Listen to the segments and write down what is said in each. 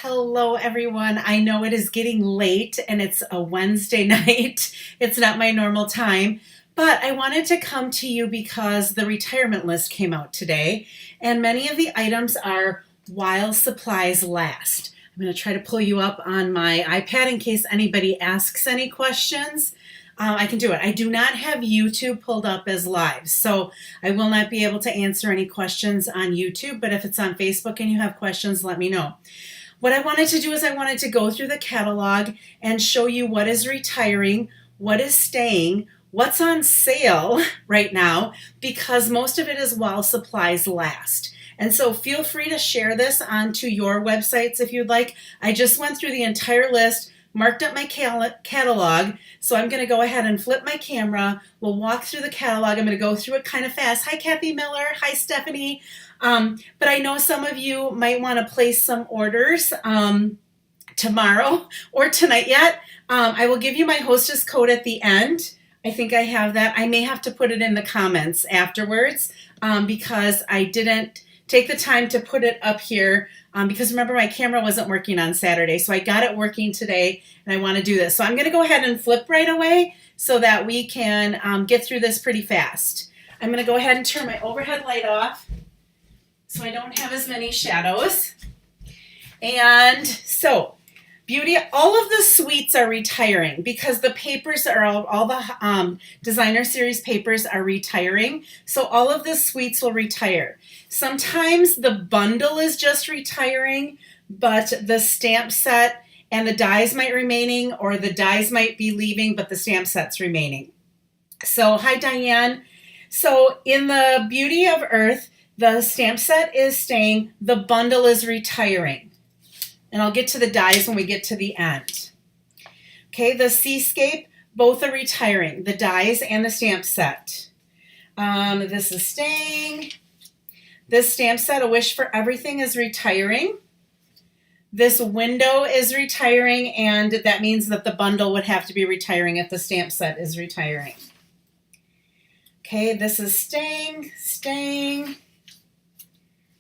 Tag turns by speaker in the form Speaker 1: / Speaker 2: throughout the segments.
Speaker 1: Hello, everyone. I know it is getting late and it's a Wednesday night. It's not my normal time, but I wanted to come to you because the retirement list came out today, and many of the items are while supplies last. I'm going to try to pull you up on my iPad in case anybody asks any questions. I can do it. I do not have YouTube pulled up as live, so I will not be able to answer any questions on YouTube, but if it's on Facebook and you have questions, let me know. What I wanted to do is I wanted to go through the catalog and show you what is retiring, what is staying, what's on sale right now, because most of it is while supplies last. And so feel free to share this onto your websites if you'd like. I just went through the entire list, marked up my catalog, so I'm going to go ahead and flip my camera. We'll walk through the catalog. I'm going to go through it kind of fast. Hi, Kathy Miller. Hi, Stephanie. But I know some of you might want to place some orders tomorrow or tonight yet. I will give you my hostess code at the end. I think I have that. I may have to put it in the comments afterwards because I didn't take the time to put it up here because remember my camera wasn't working on Saturday, so I got it working today and I want to do this. So I'm going to go ahead and flip right away so that we can get through this pretty fast. I'm going to go ahead and turn my overhead light off so I don't have as many shadows. And so beauty, all of the suites are retiring because the papers are all the designer series papers are retiring. So all of the suites will retire. Sometimes the bundle is just retiring, but the stamp set and the dies might remaining, or the dies might be leaving, but the stamp set's remaining. So hi, Diane. So in the Beauty of Earth, the stamp set is staying, the bundle is retiring. And I'll get to the dies when we get to the end. Okay, the Seascape, both are retiring, the dies and the stamp set. This is staying. This stamp set, A Wish for Everything, is retiring. This window is retiring, and that means that the bundle would have to be retiring if the stamp set is retiring. Okay, this is staying, staying,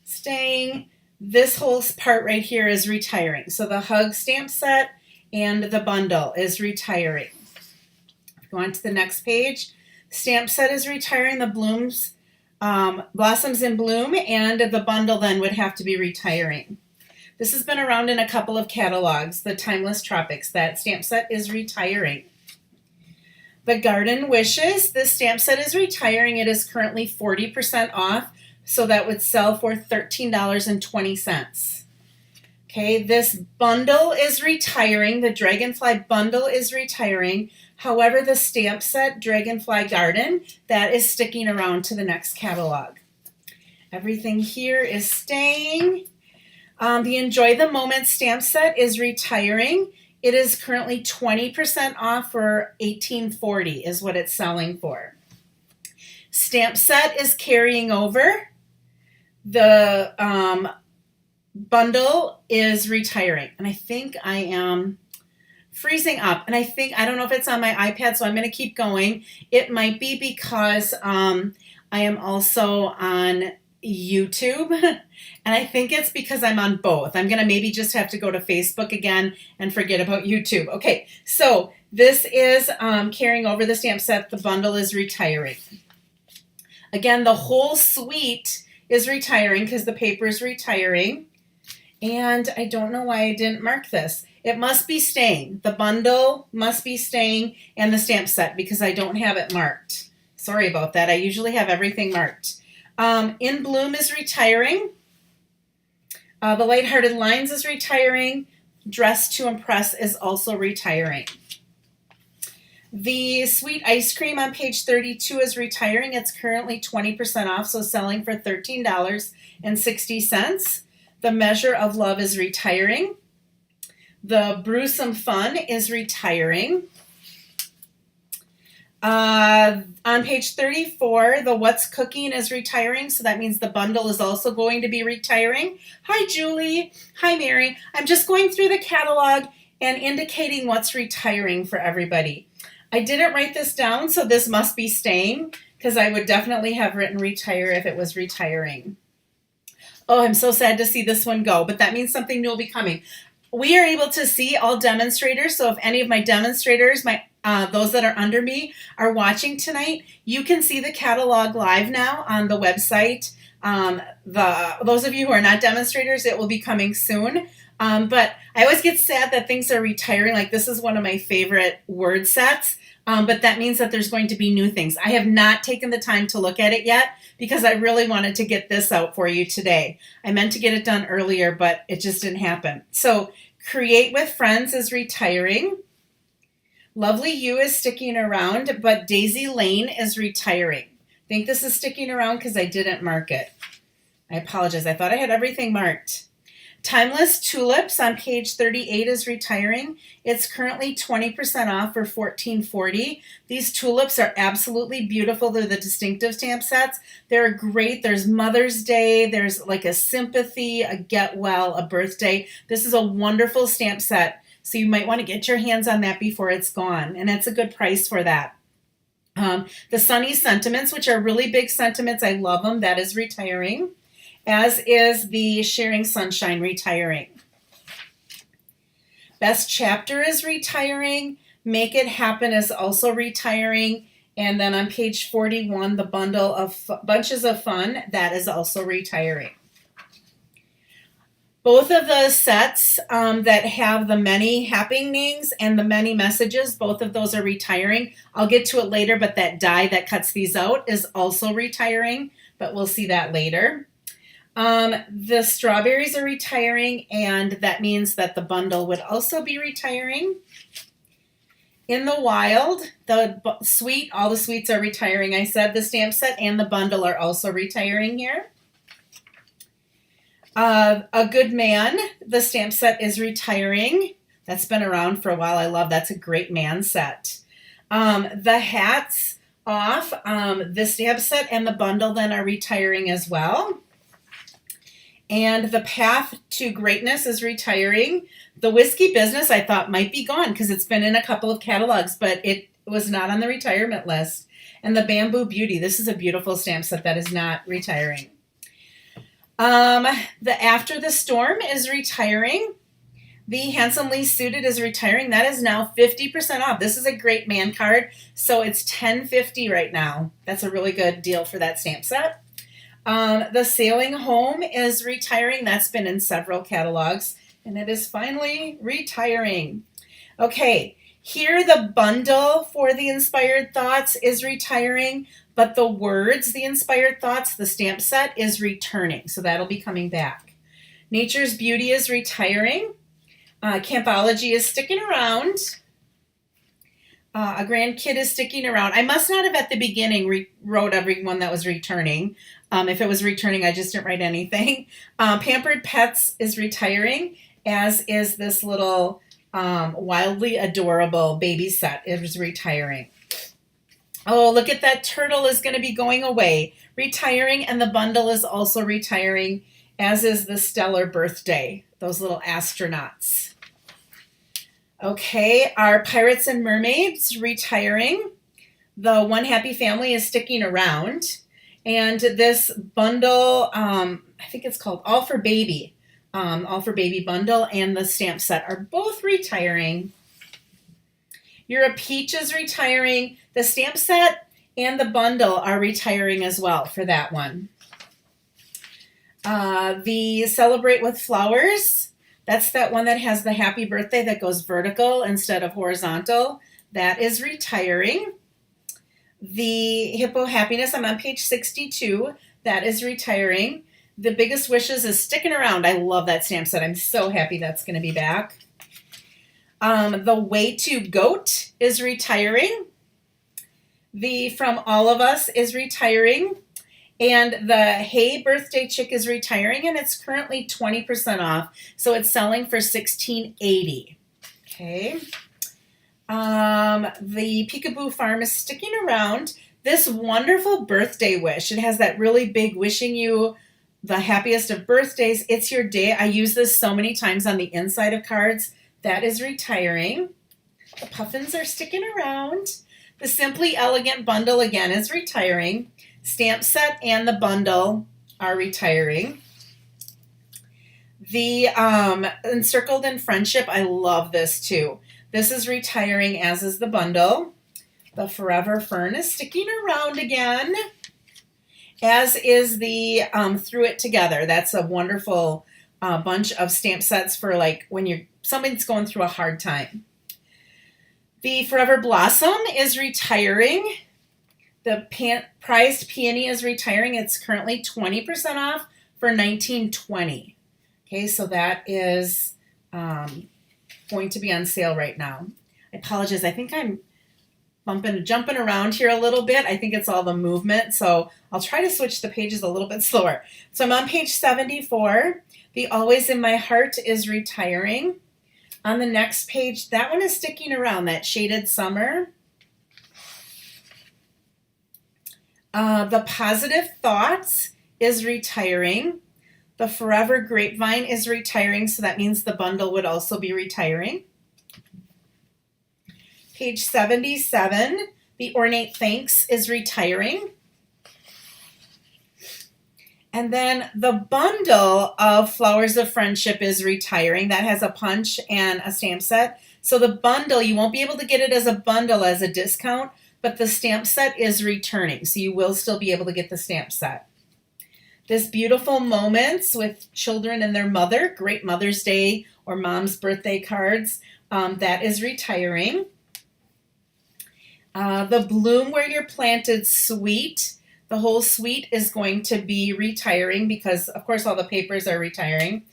Speaker 1: staying. This whole part right here is retiring. So the Hug stamp set and the bundle is retiring. Go on to the next page. Stamp set is retiring, the blooms, Blossoms in Bloom, and the bundle then would have to be retiring. This has been around in a couple of catalogs, the Timeless Tropics. That stamp set is retiring. The Garden Wishes, this stamp set is retiring. It is currently 40% off. So that would sell for $13.20. Okay, this bundle is retiring. The Dragonfly bundle is retiring. However, the stamp set, Dragonfly Garden, that is sticking around to the next catalog. Everything here is staying. The Enjoy the Moment stamp set is retiring. It is currently 20% off for $18.40 is what it's selling for. Stamp set is carrying over. The bundle is retiring, and I think I am freezing up, and I don't know if it's on my iPad, so I'm going to keep going. It might be because I am also on YouTube, and I think it's because I'm on both. I'm going to maybe just have to go to Facebook again and forget about YouTube. Okay, so this is carrying over the stamp set. The bundle is retiring. Again, the whole suite is retiring because the paper is retiring. And I don't know why I didn't mark this. It must be staying. The bundle must be staying and the stamp set because I don't have it marked. Sorry about that. I usually have everything marked. In Bloom is retiring. The Lighthearted Lines is retiring. Dress to Impress is also retiring. The Sweet Ice Cream on page 32 is retiring. It's currently 20% off, so selling for $13.60. The Measure of Love is retiring. The Brewsome Fun is retiring. On page 34, the What's Cooking is retiring, so that means the bundle is also going to be retiring. Hi, Julie. Hi, Mary. I'm just going through the catalog and indicating what's retiring for everybody. I didn't write this down, so this must be staying because I would definitely have written retire if it was retiring. Oh, I'm so sad to see this one go, but that means something new will be coming. we are able to see all demonstrators. So if any of my demonstrators, those that are under me, are watching tonight, you can see the catalog live now on the website. Those of you who are not demonstrators, it will be coming soon. But I always get sad that things are retiring. Like, this is one of my favorite word sets. But that means that there's going to be new things. I have not taken the time to look at it yet because I really wanted to get this out for you today. I meant to get it done earlier, but it just didn't happen. So Create with Friends is retiring. Lovely You is sticking around, but Daisy Lane is retiring. I think this is sticking around because I didn't mark it. I apologize. I thought I had everything marked. Timeless Tulips on page 38 is retiring. It's currently 20% off for $14.40. These tulips are absolutely beautiful. They're the distinctive stamp sets. They're great. There's Mother's Day. There's like a sympathy, a get well, a birthday. This is a wonderful stamp set. So you might want to get your hands on that before it's gone. And it's a good price for that. The Sunny Sentiments, which are really big sentiments. I love them. That is retiring. As is the Sharing Sunshine retiring. Best Chapter is retiring. Make It Happen is also retiring. And then on page 41, the bundle of Bunches of Fun, that is also retiring. Both of the sets that have the many happenings and the many messages, both of those are retiring. I'll get to it later, but that die that cuts these out is also retiring, but we'll see that later. The strawberries are retiring, and that means that the bundle would also be retiring. In the Wild, the suite, all the suites are retiring. I said the stamp set and the bundle are also retiring here. A Good Man, the stamp set is retiring. That's been around for a while. I love that's a great man set. The Hats Off, the stamp set and the bundle then are retiring as well. And The Path to Greatness is retiring. The Whiskey Business I thought might be gone because it's been in a couple of catalogs, but it was not on the retirement list. And The Bamboo Beauty, this is a beautiful stamp set that is not retiring. The After the Storm is retiring. The Handsomely Suited is retiring. That is now 50% off. This is a great man card, so it's $10.50 right now. That's a really good deal for that stamp set. The Sailing Home is retiring. That's been in several catalogs, and it is finally retiring. Okay, here the bundle for the Inspired Thoughts is retiring, but the words, the Inspired Thoughts, the stamp set is returning, so that'll be coming back. Nature's Beauty is retiring. Campology is sticking around. A Grand Kid is sticking around. I must not have at the beginning wrote everyone that was returning. If it was returning, I just didn't write anything. Pampered Pets is retiring, as is this little wildly adorable baby set. It is retiring. Oh, look at that turtle is going to be going away. Retiring, and the bundle is also retiring, as is the Stellar Birthday, those little astronauts. Okay, our Pirates and Mermaids retiring. The One Happy Family is sticking around. And this bundle, I think it's called All for Baby bundle and the stamp set are both retiring. You're a Peach is retiring. The stamp set and the bundle are retiring as well for that one. The Celebrate with Flowers, that's that one that has the happy birthday that goes vertical instead of horizontal. That is retiring. The Hippo Happiness, I'm on page 62. That is retiring. The Biggest Wishes is sticking around. I love that stamp set. I'm so happy that's going to be back. The Way to Goat is retiring. The From All of Us is retiring. And the Hey Birthday Chick is retiring, and it's currently 20% off. So it's selling for $16.80. Okay. The Peekaboo Farm is sticking around. This wonderful birthday wish. It has that really big wishing you the happiest of birthdays. It's your day. I use this so many times on the inside of cards. That is retiring. The Puffins are sticking around. The Simply Elegant bundle again is retiring. Stamp set and the bundle are retiring. The Encircled in Friendship, I love this too. This is retiring, as is the bundle. The Forever Fern is sticking around again, as is the Through It Together. That's a wonderful bunch of stamp sets for like when somebody's going through a hard time. The Forever Blossom is retiring. The Prized Peony is retiring. It's currently 20% off for $19.20. Okay, so that is going to be on sale right now. I apologize. I think I'm jumping around here a little bit. I think it's all the movement, so I'll try to switch the pages a little bit slower. So I'm on page 74. The Always in My Heart is retiring. On the next page, that one is sticking around, that Shaded Summer. The Positive Thoughts is retiring. The Forever Grapevine is retiring, so that means the bundle would also be retiring. Page 77, The Ornate Thanks is retiring. And then the bundle of Flowers of Friendship is retiring. That has a punch and a stamp set. So the bundle, you won't be able to get it as a bundle as a discount, but the stamp set is returning. So you will still be able to get the stamp set. This Beautiful Moments with Children and Their Mother, great Mother's Day or Mom's birthday cards, that is retiring. The Bloom Where You're Planted Suite, the whole suite is going to be retiring because, of course, all the papers are retiring.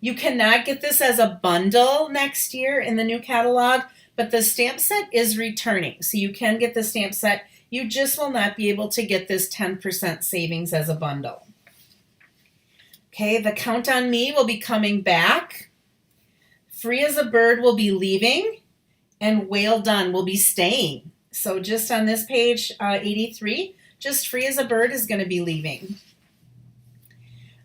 Speaker 1: You cannot get this as a bundle next year in the new catalog, but the stamp set is returning. So you can get the stamp set. You just will not be able to get this 10% savings as a bundle. Okay, the Count on Me will be coming back. Free as a Bird will be leaving, and Whale Done will be staying. So just on this page 83, just Free as a Bird is going to be leaving.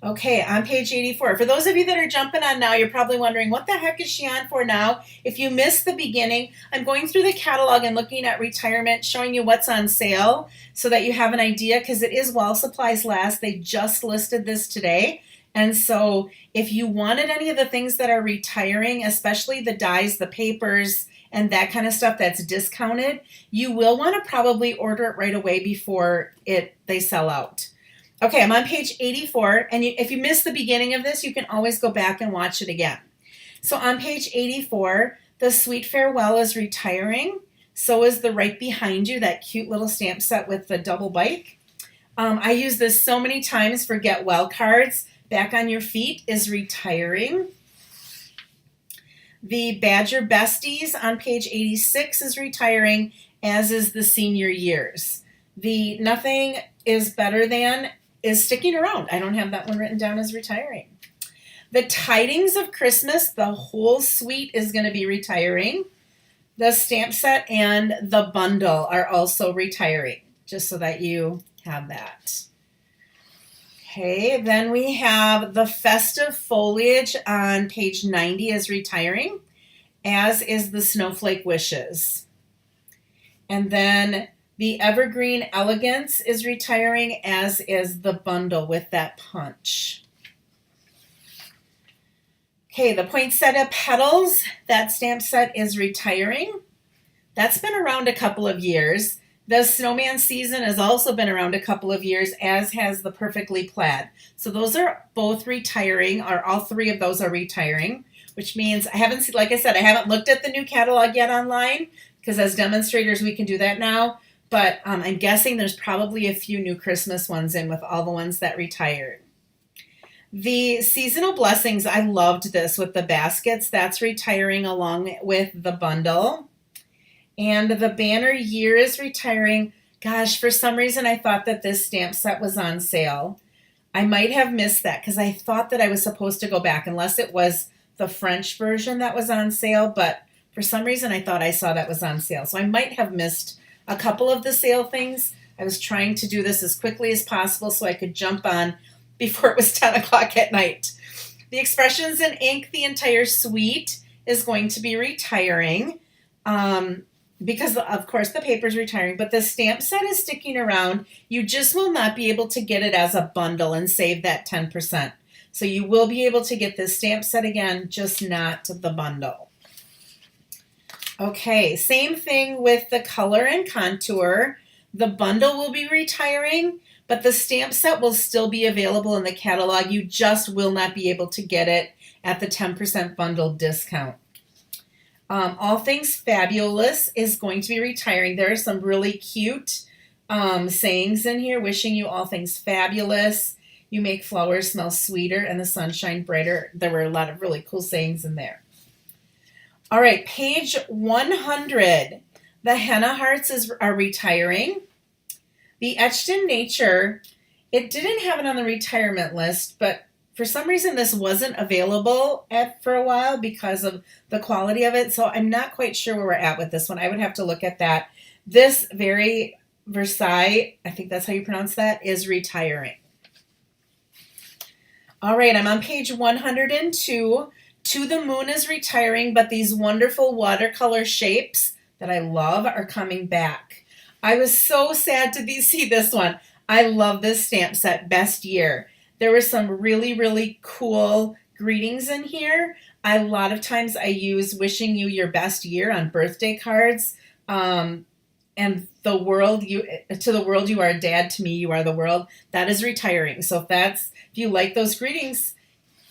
Speaker 1: Okay, on page 84. For those of you that are jumping on now, you're probably wondering, what the heck is she on for now? If you missed the beginning, I'm going through the catalog and looking at retirement, showing you what's on sale so that you have an idea, because it is while supplies last. They just listed this today. And so if you wanted any of the things that are retiring, especially the dies, the papers, and that kind of stuff that's discounted, you will want to probably order it right away before they sell out. Okay, I'm on page 84, and if you missed the beginning of this, you can always go back and watch it again. So on page 84, the Sweet Farewell is retiring. So is the Right Behind You, that cute little stamp set with the double bike. I use this so many times for Get Well cards. Back on Your Feet is retiring. The Badger Besties on page 86 is retiring, as is the Senior Years. The Nothing is Better Than is sticking around. I don't have that one written down as retiring. The Tidings of Christmas, the whole suite is going to be retiring. The stamp set and the bundle are also retiring, just so that you have that. Okay, then we have the Festive Foliage on page 90 is retiring, as is the Snowflake Wishes. And then the Evergreen Elegance is retiring, as is the bundle with that punch. Okay, the Poinsettia Petals, that stamp set is retiring. That's been around a couple of years. The Snowman Season has also been around a couple of years, as has the Perfectly Plaid. So those are both retiring, or all three of those are retiring, which means I haven't looked at the new catalog yet online, because as demonstrators we can do that now, but I'm guessing there's probably a few new Christmas ones in with all the ones that retired. The Seasonal Blessings, I loved this with the baskets. That's retiring along with the bundle. And the Banner Year is retiring. Gosh, for some reason I thought that this stamp set was on sale. I might have missed that because I thought that I was supposed to go back, unless it was the French version that was on sale, but for some reason I thought I saw that was on sale. So I might have missed a couple of the sale things. I was trying to do this as quickly as possible so I could jump on before it was 10 o'clock at night. The Expressions in Ink, the entire suite, is going to be retiring. Because, of course, the paper's retiring, but the stamp set is sticking around. You just will not be able to get it as a bundle and save that 10%. So you will be able to get this stamp set again, just not the bundle. Okay, same thing with the color and contour. The bundle will be retiring, but the stamp set will still be available in the catalog. You just will not be able to get it at the 10% bundle discount. All Things Fabulous is going to be retiring. There are some really cute sayings in here. Wishing you all things fabulous. You make flowers smell sweeter and the sunshine brighter. There were a lot of really cool sayings in there. All right, page 100. The henna hearts are retiring. The Etched in Nature, it didn't have it on the retirement list, but for some reason this wasn't available for a while because of the quality of it. So I'm not quite sure where we're at with this one. I would have to look at that. This Very Versailles, I think that's how you pronounce that, is retiring. All right, I'm on page 102. To the Moon is retiring, but these wonderful watercolor shapes that I love are coming back. I was so sad to see this one. I love this stamp set, Best Year. There were some really, really cool greetings in here. A lot of times I use wishing you your best year on birthday cards. And to the world you are a dad, to me you are the world. That is retiring. So if you like those greetings,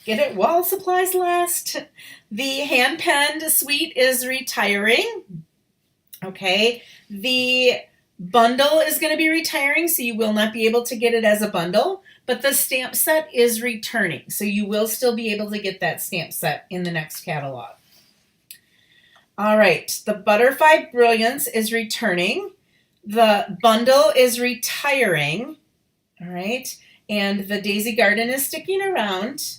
Speaker 1: get it while supplies last. The hand penned suite is retiring. Okay. The bundle is going to be retiring, so you will not be able to get it as a bundle, but the stamp set is returning, so you will still be able to get that stamp set in the next catalog. All right, the Butterfly Brilliance is returning. The bundle is retiring. All right, and the Daisy Garden is sticking around.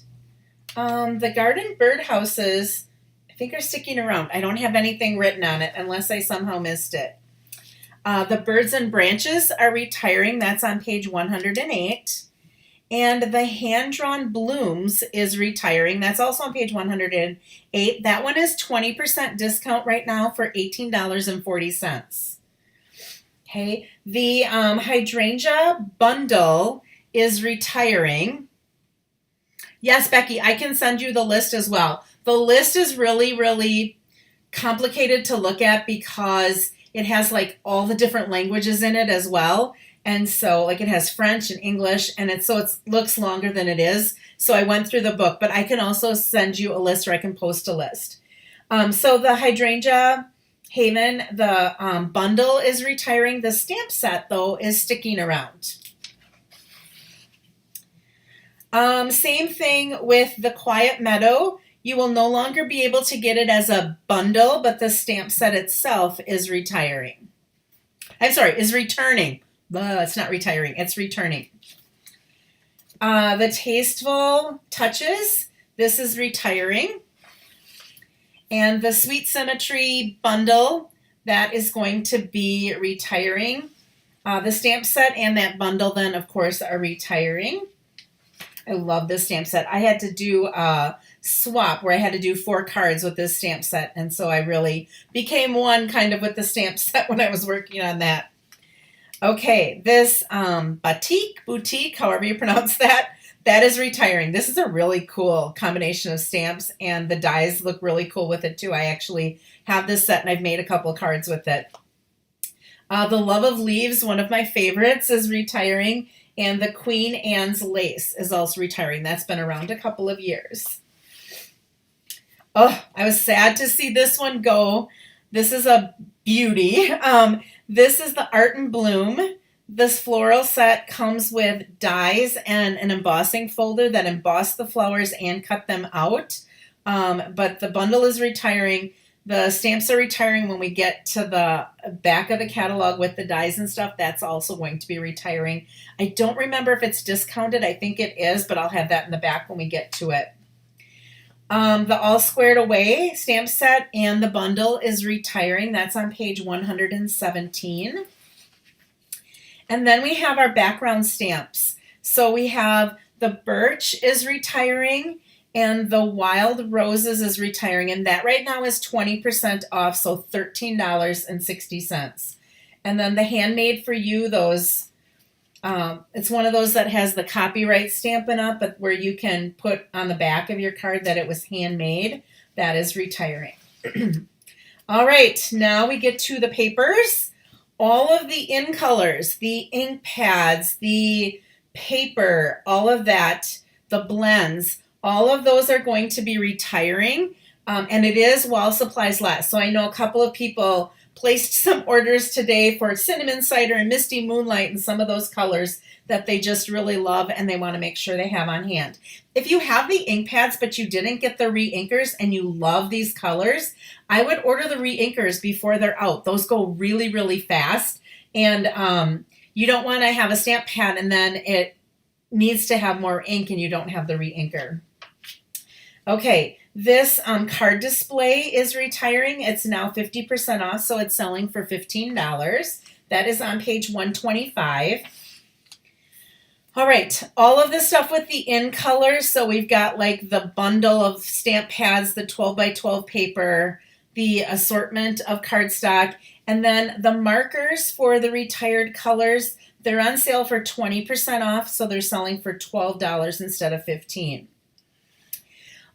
Speaker 1: The Garden Birdhouses, I think, are sticking around. I don't have anything written on it unless I somehow missed it. The Birds and Branches are retiring. That's on page 108. And the Hand Drawn Blooms is retiring. That's also on page 108. That one is 20% discount right now for $18.40. Okay. The Hydrangea Bundle is retiring. Yes, Becky, I can send you the list as well. The list is really, really complicated to look at because it has like all the different languages in it as well. And so like it has French and English, and it looks longer than it is. So I went through the book, but I can also send you a list, or I can post a list. So the Hydrangea Haven, the bundle is retiring. The stamp set, though, is sticking around. Same thing with the Quiet Meadow. You will no longer be able to get it as a bundle, but the stamp set itself is retiring. Is returning. It's not retiring, it's returning. The Tasteful Touches, this is retiring. And the Sweet Symmetry Bundle, that is going to be retiring. The stamp set and that bundle then, of course, are retiring. I love this stamp set. I had to do a swap where I had to do 4 cards with this stamp set, and so I really became one kind of with the stamp set when I was working on that. Okay, this boutique, however you pronounce that, that is retiring. This is a really cool combination of stamps, and the dies look really cool with it too. I actually have this set, and I've made a couple cards with it. The Love of Leaves, one of my favorites, is retiring. And the Queen Anne's Lace is also retiring. That's been around a couple of years. Oh, I was sad to see this one go. This is a beauty. This is the Art and Bloom. This floral set comes with dies and an embossing folder that emboss the flowers and cut them out. But the bundle is retiring. The stamps are retiring when we get to the back of the catalog with the dies and stuff. That's also going to be retiring. I don't remember if it's discounted. I think it is, but I'll have that in the back when we get to it. The All Squared Away stamp set and the bundle is retiring. That's on page 117. And then we have our background stamps. So we have the Birch is retiring. And the Wild Roses is retiring, and that right now is 20% off, so $13.60. And then the Handmade for You, those It's one of those that has the copyright stamping up, but where you can put on the back of your card that it was handmade. That is retiring. All right, now we get to the papers. All of the in colors, the ink pads, the paper, all of that, the blends, all of those are going to be retiring. And it is while supplies last. So I know a couple of people placed some orders today for cinnamon cider and misty moonlight and some of those colors that they just really love and they want to make sure they have on hand. If you have the ink pads but you didn't get the re-inkers and you love these colors, I would order the re-inkers before they're out. Those go really, really fast. And you don't want to have a stamp pad and then it needs to have more ink and you don't have the re-inker. Okay, this card display is retiring. It's now 50% off, so it's selling for $15. That is on page 125. All right, all of the stuff with the in colors. So we've got like the bundle of stamp pads, the 12 by 12 paper, the assortment of cardstock, and then the markers for the retired colors. They're on sale for 20% off, so they're selling for $12 instead of $15.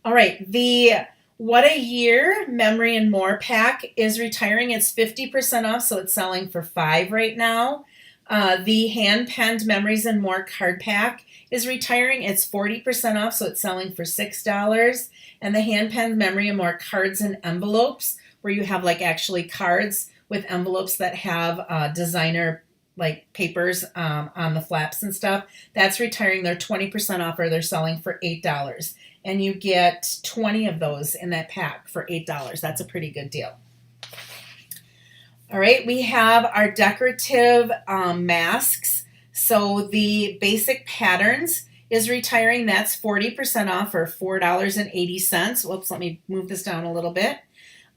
Speaker 1: All right, the What a Year Memory and More pack is retiring. It's 50% off, so it's selling for $5 right now. The Hand Penned Memories and More card pack is retiring. It's 40% off, so it's selling for $6. And the Hand Penned Memory and More cards and envelopes, where you have like actually cards with envelopes that have designer like papers on the flaps and stuff, that's retiring. They're 20% off, or they're selling for $8. And you get 20 of those in that pack for $8. That's a pretty good deal. All right, we have our decorative masks. So the basic patterns is retiring. That's 40% off for $4.80. Whoops, let me move this down a little bit.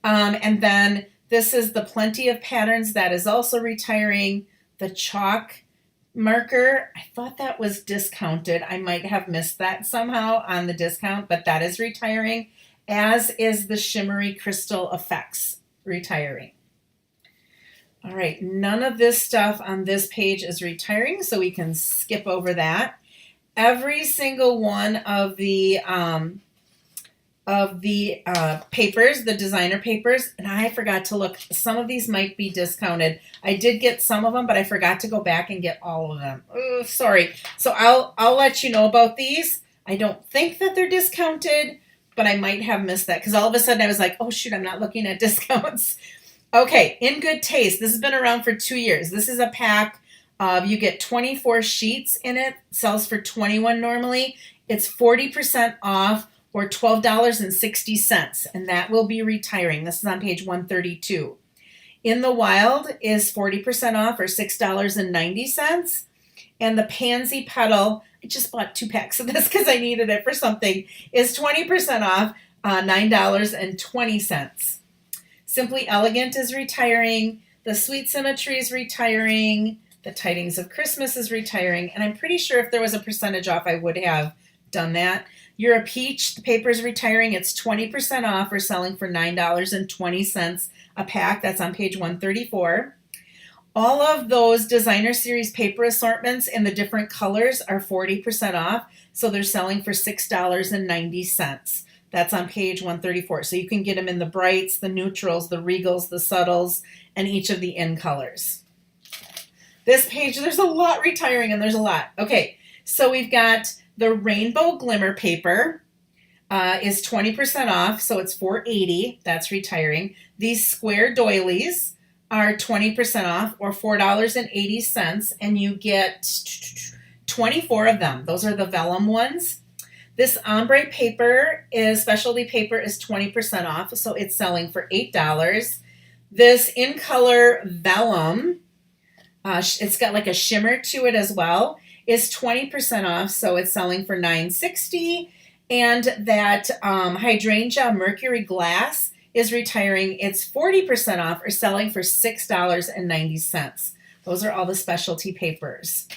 Speaker 1: And then this is the Plenty of Patterns. That is also retiring. The chalk marker, I thought that was discounted. I might have missed that somehow on the discount, but that is retiring, as is the Shimmery Crystal Effects retiring. All right, none of this stuff on this page is retiring, so we can skip over that. Every single one of the papers, the designer papers, and I forgot to look. Some of these might be discounted. I did get some of them, but I forgot to go back and get all of them. Oh, sorry. So I'll let you know about these. I don't think that they're discounted, but I might have missed that because all of a sudden I was like, oh shoot, I'm not looking at discounts. Okay, In Good Taste. This has been around for 2 years. This is a pack. You get 24 sheets in it. Sells for $21 normally. It's 40% off, or $12.60, and that will be retiring. This is on page 132. In the Wild is 40% off, or $6.90. And the Pansy Petal, I just bought 2 packs of this because I needed it for something, is 20% off, $9.20. Simply Elegant is retiring. The Sweet Symmetry is retiring. The Tidings of Christmas is retiring. And I'm pretty sure if there was a percentage off, I would have done that. You're a Peach, the paper is retiring. It's 20% off, or selling for $9.20 a pack. That's on page 134. All of those Designer Series paper assortments in the different colors are 40% off, so they're selling for $6.90. That's on page 134. So you can get them in the brights, the neutrals, the regals, the subtles, and each of the in colors. This page, there's a lot retiring, and there's a lot. Okay, so we've got the Rainbow Glimmer paper is 20% off, so it's $4.80. That's retiring. These square doilies are 20% off, or $4.80, and you get 24 of them. Those are the vellum ones. This ombre paper specialty paper is 20% off, so it's selling for $8. This in color vellum, it's got like a shimmer to it as well, is 20% off, so it's selling for $9.60. And that Hydrangea Mercury Glass is retiring. It's 40% off, or selling for $6.90. Those are all the specialty papers.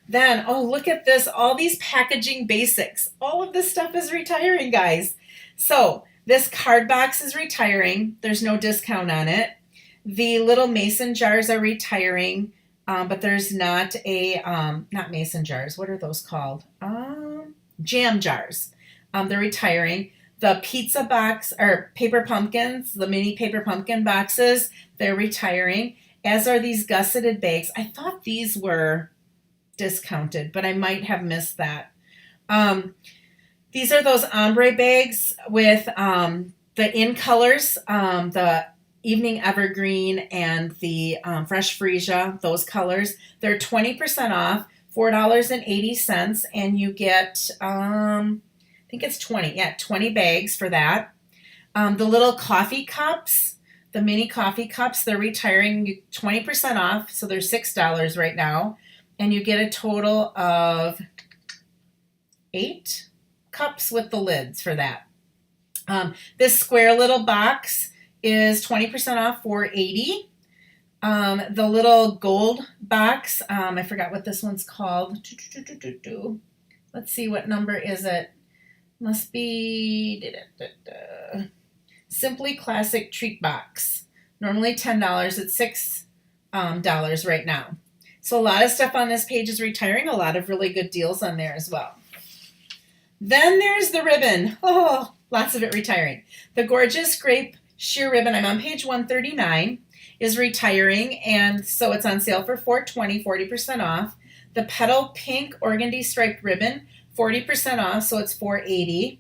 Speaker 1: Then, oh, look at this. All these packaging basics. All of this stuff is retiring, guys. So this card box is retiring. There's no discount on it. The little mason jars are retiring. but there's not a, not mason jars. What are those called? Jam jars. They're retiring. The pizza box or paper pumpkins, the mini paper pumpkin boxes, they're retiring, as are these gusseted bags. I thought these were discounted, but I might have missed that. These are those ombre bags with the in colors, the evening evergreen and the fresh freesia, those colors. They're 20% off, $4.80, and you get, I think it's 20, yeah, 20 bags for that. The little coffee cups, the mini coffee cups, they're retiring 20% off, so they're $6 right now, and you get a total of 8 cups with the lids for that. This square little box is 20% off, $4.80. The little gold box, I forgot what this one's called. Let's see, what number is it? Must be Simply Classic Treat Box. Normally $10, it's $6 right now. So a lot of stuff on this page is retiring, a lot of really good deals on there as well. Then there's the ribbon. Oh, lots of it retiring. The gorgeous grape sheer ribbon, I'm on page 139, is retiring, and so it's on sale for $4.20, 40% off. The petal pink organdy striped ribbon, 40% off, so it's $4.80.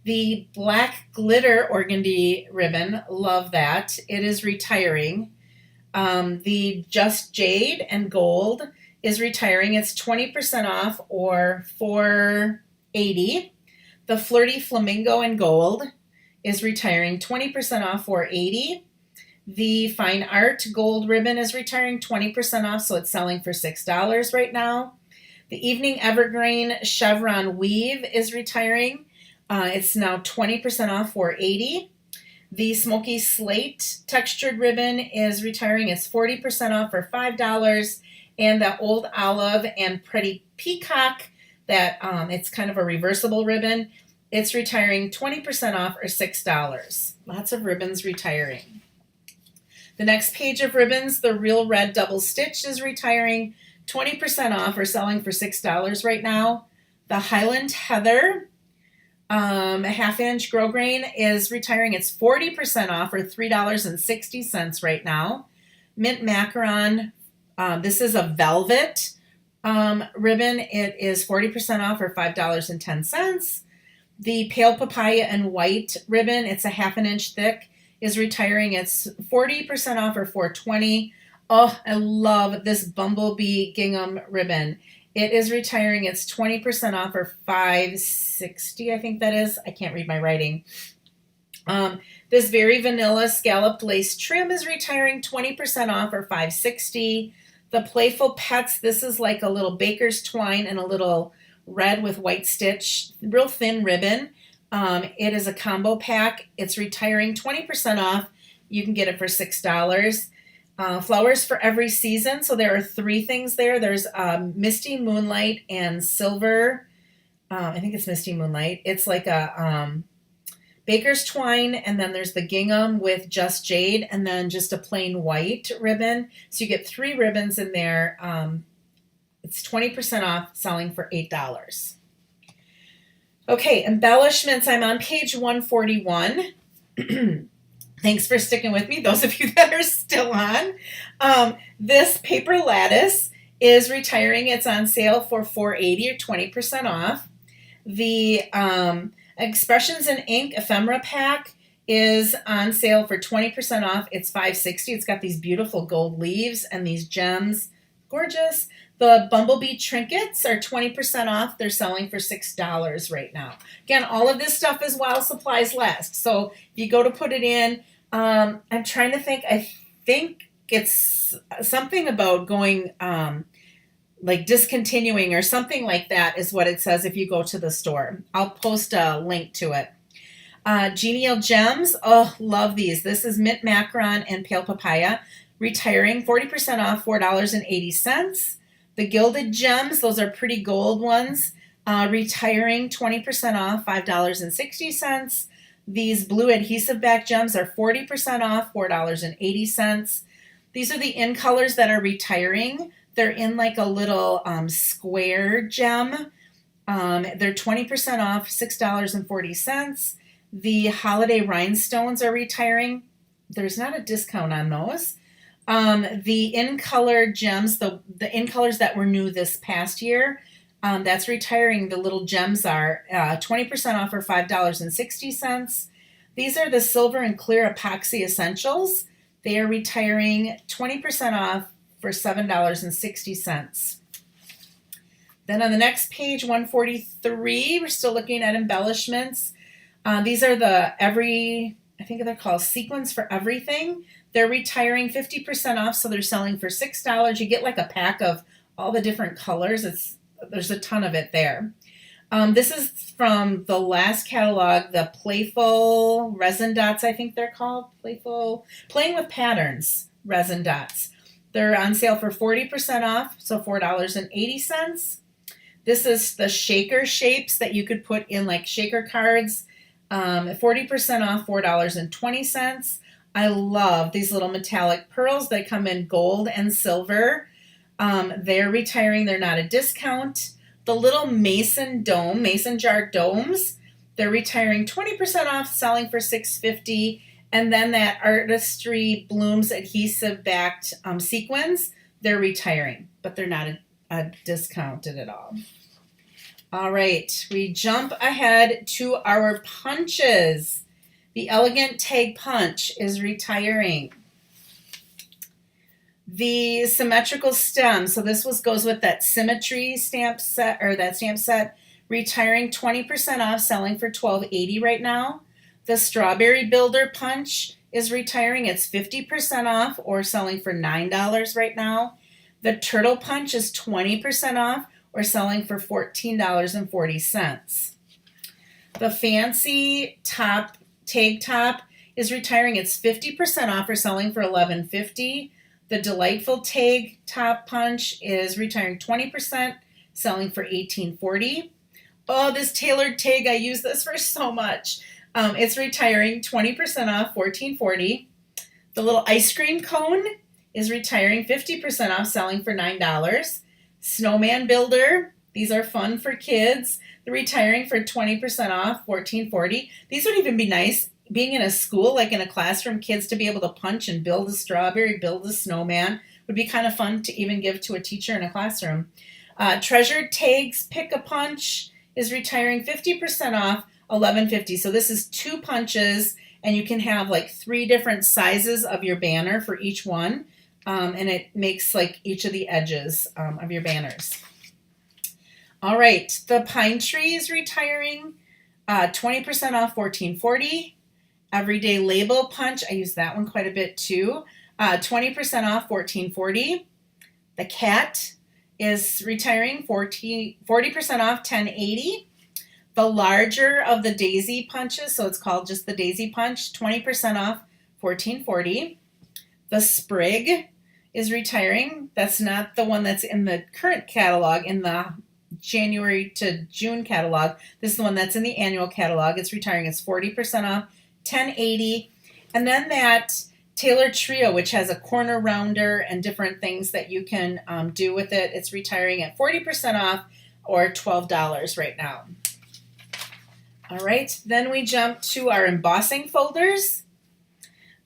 Speaker 1: The black glitter organdy ribbon, love that. It is retiring. The Just Jade and Gold is retiring. It's 20% off, or $4.80. The Flirty Flamingo and Gold is retiring, 20% off, $4.80. The Fine Art Gold ribbon is retiring, 20% off, so it's selling for $6 right now. The Evening Evergreen Chevron Weave is retiring. It's now 20% off, $4.80. The Smoky Slate textured ribbon is retiring. It's 40% off for $5. And the Old Olive and Pretty Peacock, that it's kind of a reversible ribbon, it's retiring, 20% off, or $6. Lots of ribbons retiring. The next page of ribbons, the Real Red Double Stitch is retiring, 20% off, or selling for $6 right now. The Highland Heather, a half-inch grosgrain, is retiring. It's 40% off, or $3.60 right now. Mint Macaron, this is a velvet ribbon. It is 40% off, or $5.10. The Pale Papaya and White ribbon, it's a half an inch thick, is retiring. It's 40% off, or $4.20. Oh, I love this Bumblebee Gingham ribbon. It is retiring. It's 20% off, or $5.60, I think that is. I can't read my writing. This Very Vanilla Scalloped Lace trim is retiring, 20% off, or $5.60. The Playful Pets, this is like a little baker's twine and a little red with white stitch, real thin ribbon. It is a combo pack. It's retiring, 20% off. You can get it for $6. Flowers for Every Season. So there are 3 things there. There's Misty Moonlight and Silver. I think it's Misty Moonlight. It's like a baker's twine, and then there's the gingham with Just Jade, and then just a plain white ribbon. So you get 3 ribbons in there. It's 20% off, selling for $8. Okay, embellishments. I'm on page 141. Thanks for sticking with me, those of you that are still on. This paper lattice is retiring. It's on sale for $4.80, or 20% off. The Expressions in Ink ephemera pack is on sale for 20% off. It's $5.60. It's got these beautiful gold leaves and these gems. Gorgeous. The Bumblebee trinkets are 20% off. They're selling for $6 right now. Again, all of this stuff is while supplies last. So if you go to put it in, I'm trying to think. I think it's something about going like discontinuing or something like that is what it says if you go to the store. I'll post a link to it. Genial Gems. Oh, love these. This is Mint Macaron and Pale Papaya. Retiring, 40% off, $4.80. The Gilded Gems, those are pretty gold ones. Retiring, 20% off, $5.60. These blue adhesive back gems are 40% off, $4.80. These are the in colors that are retiring. They're in like a little square gem. They're 20% off, $6.40. The holiday rhinestones are retiring. There's not a discount on those. The in color gems, the in colors that were new this past year, that's retiring. The little gems are 20% off for $5.60. These are the silver and clear epoxy essentials. They are retiring 20% off for $7.60. Then on the next page, 143, we're still looking at embellishments. These are I think they're called Sequins for Everything. They're retiring 50% off, so they're selling for $6. You get like a pack of all the different colors. There's a ton of it there. This is from the last catalog, the Playful Resin Dots, I think they're called. Playing with Patterns Resin Dots. They're on sale for 40% off, so $4.80. This is the shaker shapes that you could put in like shaker cards. 40% off, $4.20. I love these little metallic pearls. They come in gold and silver. They're retiring. They're not a discount. The little mason jar domes, they're retiring 20% off, selling for $6.50. And then that Artistry Blooms adhesive backed sequins, they're retiring, but they're not discounted at all. All right, we jump ahead to our punches. The Elegant Tag Punch is retiring. The Symmetrical Stem, so this goes with that Symmetry stamp set, or that stamp set, retiring 20% off, selling for $12.80 right now. The Strawberry Builder Punch is retiring. It's 50% off, or selling for $9 right now. The Turtle Punch is 20% off, or selling for $14.40. The Fancy Tag Top is retiring. It's 50% off, or selling for $11.50. The Delightful Tag Top Punch is retiring 20%, selling for $18.40. Oh, this tailored tag, I use this for so much. It's retiring 20% off, $14.40. The little ice cream cone is retiring 50% off, selling for $9. Snowman Builder, these are fun for kids. They're retiring for 20% off, $14.40. These would even be nice being in a school, like in a classroom, kids to be able to punch and build a strawberry, build a snowman. Would be kind of fun to even give to a teacher in a classroom. Treasured Tags Pick a Punch is retiring 50% off, $11.50. So this is 2 punches, and you can have like 3 different sizes of your banner for each one. And it makes like each of the edges of your banners. All right, the Pine Tree is retiring, 20% off, $14.40. Everyday Label Punch, I use that one quite a bit too, 20% off, $14.40. The Cat is retiring, 40% off, $10.80. The larger of the Daisy Punches, so it's called just the Daisy Punch, 20% off, $14.40. The Sprig is retiring. That's not the one that's in the current catalog, in the January to June catalog. This is the one that's in the annual catalog. It's retiring. It's 40% off, $10.80. And then that Taylor Trio, which has a corner rounder and different things that you can do with it, it's retiring at 40% off, or $12 right now. All right, then we jump to our embossing folders.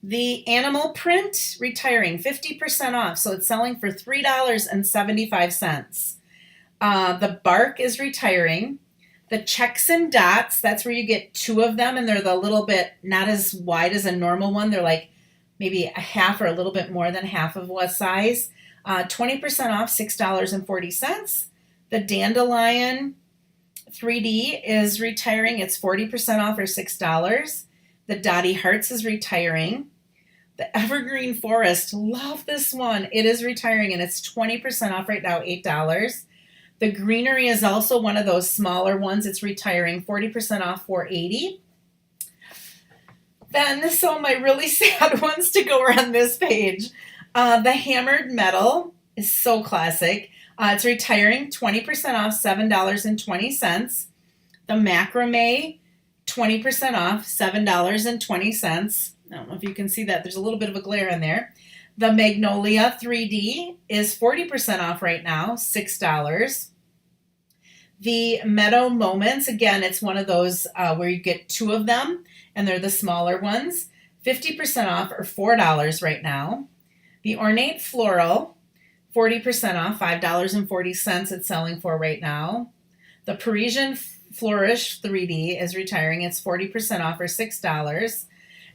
Speaker 1: The Animal Print, retiring 50% off, so it's selling for $3.75. The Bark is retiring. The Checks and Dots, that's where you get 2 of them, and they're the little bit not as wide as a normal one. They're like maybe a half or a little bit more than half of what size. 20% off, $6.40. The Dandelion 3D is retiring. It's 40% off, or $6. The Dottie Hearts is retiring. The Evergreen Forest, love this one. It is retiring, and it's 20% off right now, $8. The Greenery is also one of those smaller ones. It's retiring, 40% off, $4.80. Then some of my really sad ones to go around this page. The Hammered Metal is so classic. It's retiring, 20% off, $7.20. The Macrame, 20% off, $7.20. I don't know if you can see that. There's a little bit of a glare in there. The Magnolia 3D is 40% off right now, $6. The Meadow Moments, again, it's one of those where you get two of them, and they're the smaller ones, 50% off or $4 right now. The Ornate Floral, 40% off, $5.40 it's selling for right now. The Parisian Flourish 3D is retiring. It's 40% off or $6.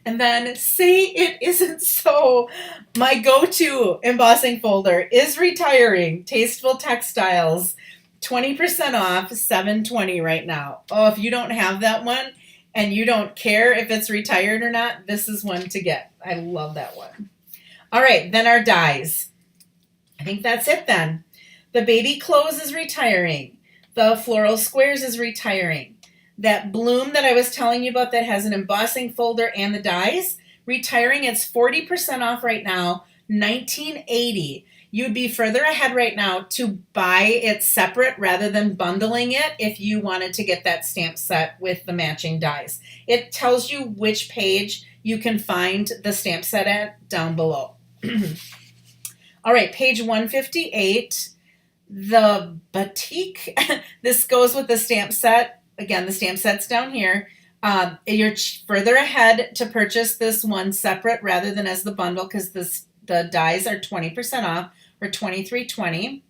Speaker 1: And then Say It Isn't So, my go-to embossing folder, is retiring. Tasteful Textiles, 20% off, $7.20 right now. Oh, if you don't have that one and you don't care if it's retired or not, this is one to get. I love that one. All right, then our dies. I think that's it then. The Baby Clothes is retiring. The Floral Squares is retiring. That Bloom that I was telling you about that has an embossing folder and the dies, retiring. It's 40% off right now, $19.80. You'd be further ahead right now to buy it separate rather than bundling it if you wanted to get that stamp set with the matching dies. It tells you which page you can find the stamp set at down below. All right, page 158, the Batik. This goes with the stamp set. Again, the stamp set's down here. You're further ahead to purchase this one separate rather than as the bundle because the dies are 20% off or $23.20.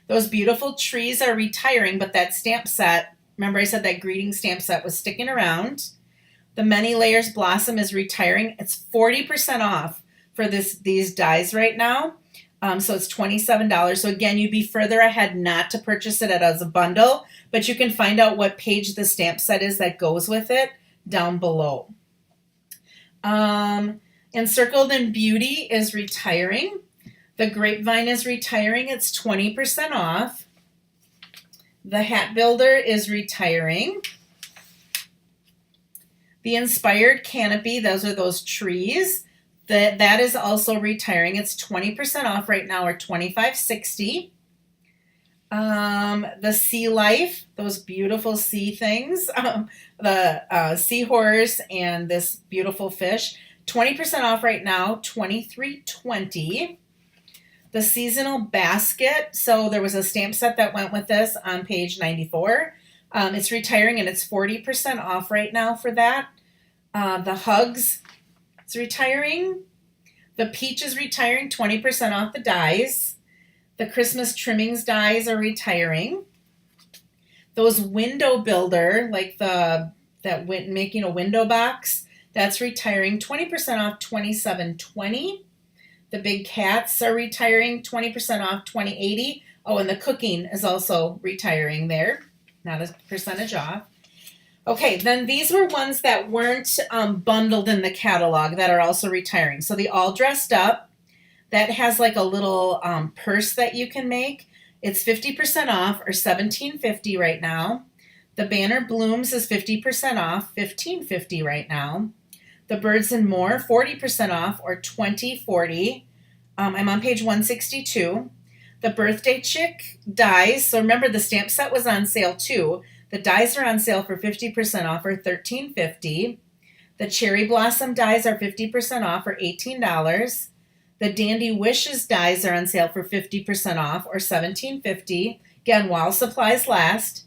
Speaker 1: Those beautiful trees are retiring, but that stamp set, remember I said that greeting stamp set was sticking around. The Many Layers Blossom is retiring. It's 40% off for these dies right now. So it's $27. So again, you'd be further ahead not to purchase it as a bundle, but you can find out what page the stamp set is that goes with it down below. Encircled in Beauty is retiring. The Grapevine is retiring. It's 20% off. The Hat Builder is retiring. The Inspired Canopy, those are those trees. That is also retiring. It's 20% off right now or $25.60. The Sea Life, those beautiful sea things, the seahorse and this beautiful fish, 20% off right now, $23.20. The Seasonal Basket, so there was a stamp set that went with this on page 94. It's retiring and it's 40% off right now for that. The Hugs, it's retiring. The Peach is retiring, 20% off the dies. The Christmas Trimmings dies are retiring. Those Window Builder, like making a window box, that's retiring, 20% off, $27.20. The Big Cats are retiring, 20% off, $20.80. Oh, and the Cooking is also retiring there, not a percentage off. Okay, then these were ones that weren't bundled in the catalog that are also retiring. So the All Dressed Up, that has like a little purse that you can make. It's 50% off or $17.50 right now. The Banner Blooms is 50% off, $15.50 right now. The Birds and More, 40% off or $20.40. I'm on page 162. The Birthday Chick dies. So remember the stamp set was on sale too. The dies are on sale for 50% off or $13.50. The Cherry Blossom dies are 50% off or $18. The Dandy Wishes dies are on sale for 50% off or $17.50. Again, while supplies last.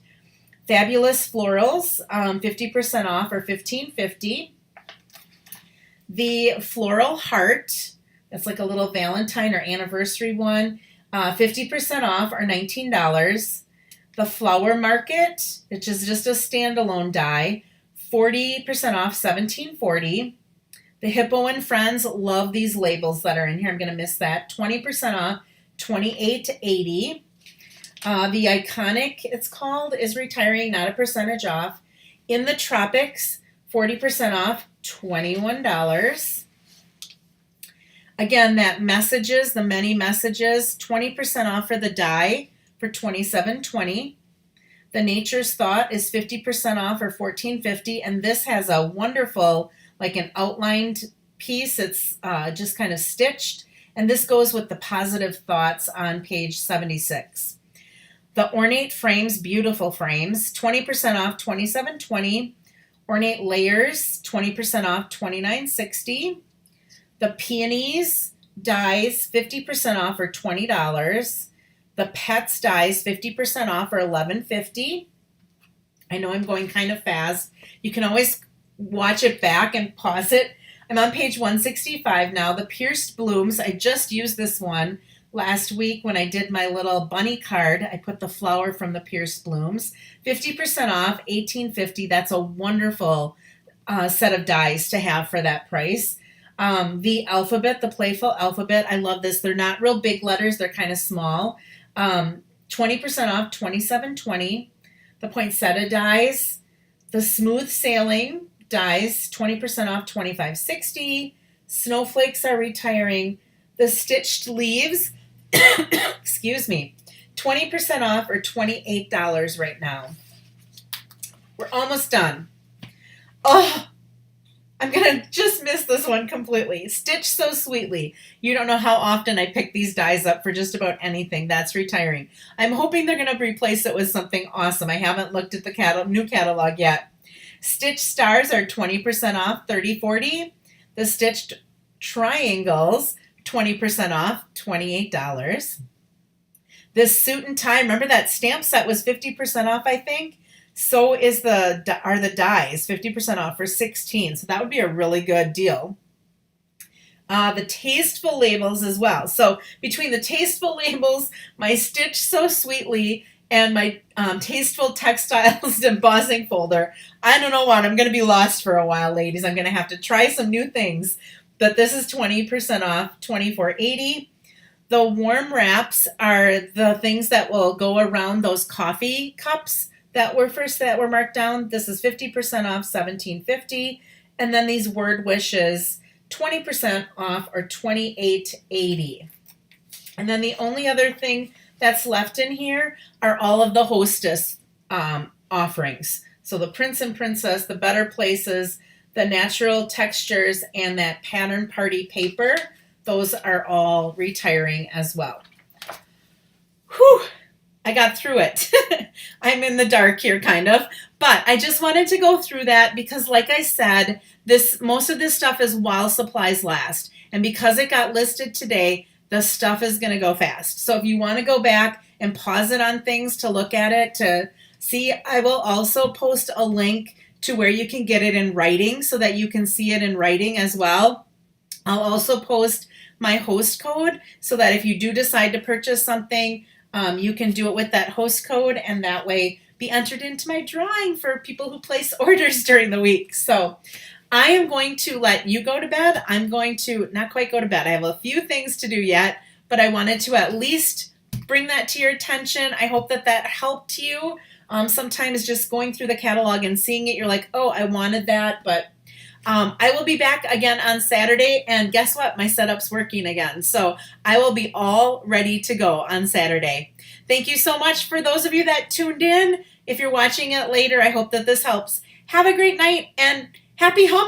Speaker 1: Fabulous Florals, 50% off or $15.50. The Floral Heart, that's like a little Valentine or anniversary one, 50% off or $19. The Flower Market, which is just a standalone die, 40% off, $17.40. The Hippo and Friends, love these labels that are in here. I'm going to miss that. 20% off, $28.80. The Iconic, it's called, is retiring, not a percentage off. In the Tropics, 40% off, $21. Again, that Messages, the Many Messages, 20% off for the die for $27.20. The Nature's Thought is 50% off or $14.50, and this has a wonderful, like an outlined piece. It's just kind of stitched, and this goes with the Positive Thoughts on page 76. The Ornate Frames, beautiful frames, 20% off, $27.20. Ornate Layers, 20% off, $29.60. The Peonies, dies 50% off are $20. The Pets dies 50% off are $11.50. I know I'm going kind of fast. You can always watch it back and pause it. I'm on page 165 now. The Pierced Blooms, I just used this one last week when I did my little bunny card. I put the flower from the Pierced Blooms. 50% off, $18.50. That's a wonderful set of dies to have for that price. The Alphabet, the Playful Alphabet, I love this. They're not real big letters. They're kind of small. 20% off, $27.20. The Poinsettia dies. The Smooth Sailing dies, 20% off, $25.60. Snowflakes are retiring. The Stitched Leaves, excuse me, 20% off or $28 right now. We're almost done. Oh, I'm going to just miss this one completely. Stitch So Sweetly. You don't know how often I pick these dies up for just about anything. That's retiring. I'm hoping they're going to replace it with something awesome. I haven't looked at the new catalog yet. Stitch Stars are 20% off, $30.40. The Stitched Triangles, 20% off, $28. This Suit and Tie, remember that stamp set was 50% off, I think? So are the dies, 50% off for $16. So that would be a really good deal. The Tasteful Labels as well. So between the Tasteful Labels, my Stitch So Sweetly, and my Tasteful Textiles embossing folder, I don't know what. I'm going to be lost for a while, ladies. I'm going to have to try some new things. But this is 20% off, $24.80. The Warm Wraps are the things that will go around those coffee cups that were marked down. This is 50% off, $17.50. And then these Word Wishes, 20% off or $28.80. And then the only other thing that's left in here are all of the Hostess offerings. So the Prince and Princess, the Better Places, the Natural Textures, and that Pattern Party paper. Those are all retiring as well. Whew! I got through it. I'm in the dark here, kind of. But I just wanted to go through that because, like I said, most of this stuff is while supplies last. And because it got listed today, the stuff is going to go fast. So if you want to go back and pause it on things to look at it, to see, I will also post a link to where you can get it in writing so that you can see it in writing as well. I'll also post my host code so that if you do decide to purchase something, you can do it with that host code and that way be entered into my drawing for people who place orders during the week. So I am going to let you go to bed. I'm going to not quite go to bed. I have a few things to do yet, but I wanted to at least bring that to your attention. I hope that helped you. Sometimes just going through the catalog and seeing it, you're like, oh, I wanted that, but I will be back again on Saturday, and guess what? My setup's working again. So I will be all ready to go on Saturday. Thank you so much for those of you that tuned in. If you're watching it later, I hope that this helps. Have a great night and happy home.